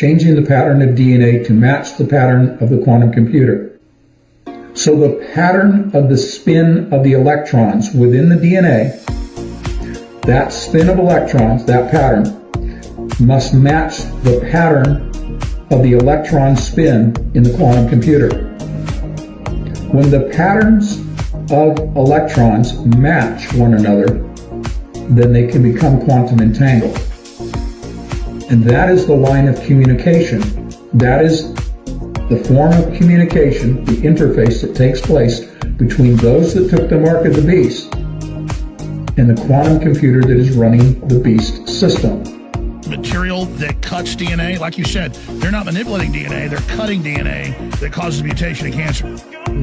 changing the pattern of DNA to match the pattern of the quantum computer. So the pattern of the spin of the electrons within the DNA, that spin of electrons, that pattern, must match the pattern of the electron spin in the quantum computer. When the patterns of electrons match one another, then they can become quantum entangled. And that is the line of communication. That is the form of communication, the interface that takes place between those that took the mark of the beast and the quantum computer that is running the beast system. Material that cuts DNA, like you said, they're not manipulating DNA, they're cutting DNA that causes mutation and cancer.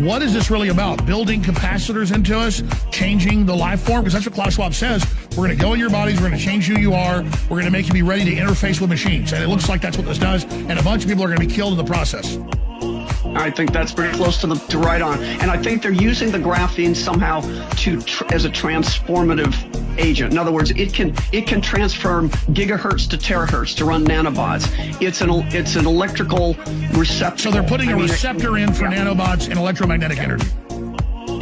What is this really about? Building capacitors into us, changing the life form? Because that's what Klaus Schwab says. We're going to go in your bodies, we're going to change who you are, we're going to make you be ready to interface with machines. And it looks like that's what this does, and a bunch of people are going to be killed in the process. I think that's pretty close to right on. And I think they're using the graphene somehow as a transformative agent. In other words, it can transform gigahertz to terahertz to run nanobots. It's an electrical receptor. So they're putting a receptor in for nanobots and electromagnetic energy.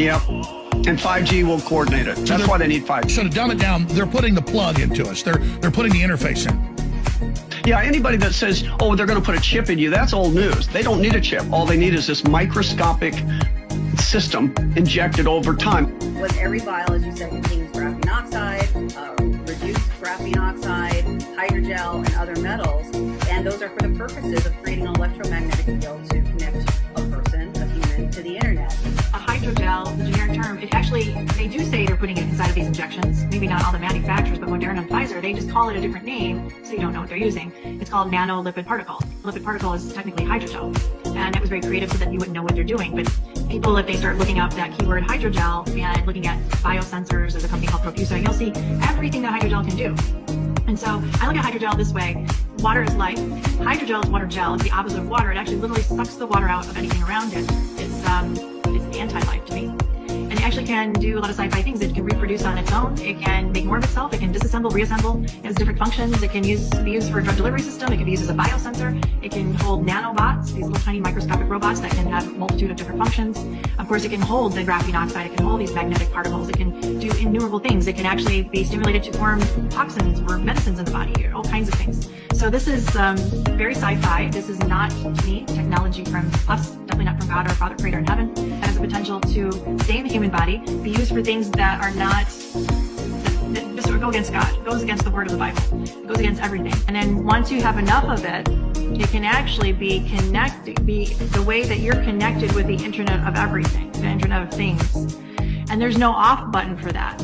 Yep. And 5G will coordinate it. That's why they need 5G. So to dumb it down, they're putting the plug into us. They're putting the interface in. Yeah, anybody that says, oh, they're going to put a chip in you, that's old news. They don't need a chip. All they need is this microscopic system injected over time. With every vial, as you said, contains graphene oxide, reduced graphene oxide, hydrogel, and other metals. And those are for the purposes of creating an electromagnetic field to connect a person, a human, to the internet. A hydrogel, the generic term, they do say they're putting it inside of these injections. Maybe not all the manufacturers, but Moderna and Pfizer, they just call it a different name, so you don't know what they're using. It's called nanolipid particle. Lipid particle is technically hydrogel, and it was very creative so that you wouldn't know what they're doing. But people, if they start looking up that keyword hydrogel and looking at biosensors, there's a company called Profusa, you'll see everything that hydrogel can do. And so I look at hydrogel this way. Water is life. Hydrogel is water gel. It's the opposite of water. It actually literally sucks the water out of anything around it. It's anti-life to me. And it actually can do a lot of sci-fi things. It can reproduce on its own. It can make more of itself. It can disassemble, reassemble. It has different functions. It can be used for a drug delivery system. It can be used as a biosensor. It can hold nanobots, these little tiny microscopic robots that can have a multitude of different functions. Of course, it can hold the graphene oxide. It can hold these magnetic particles. It can do innumerable things. It can actually be stimulated to form toxins or medicines in the body, all kinds of things. So this is very sci-fi. This is not, to me, technology from us, definitely not from God or Father, Creator in heaven. It has the potential to stay in the human body, be used for things that are not, that just go against God. It goes against the word of the Bible. It goes against everything. And then once you have enough of it, it can actually be the way that you're connected with the internet of everything, the internet of things. And there's no off button for that.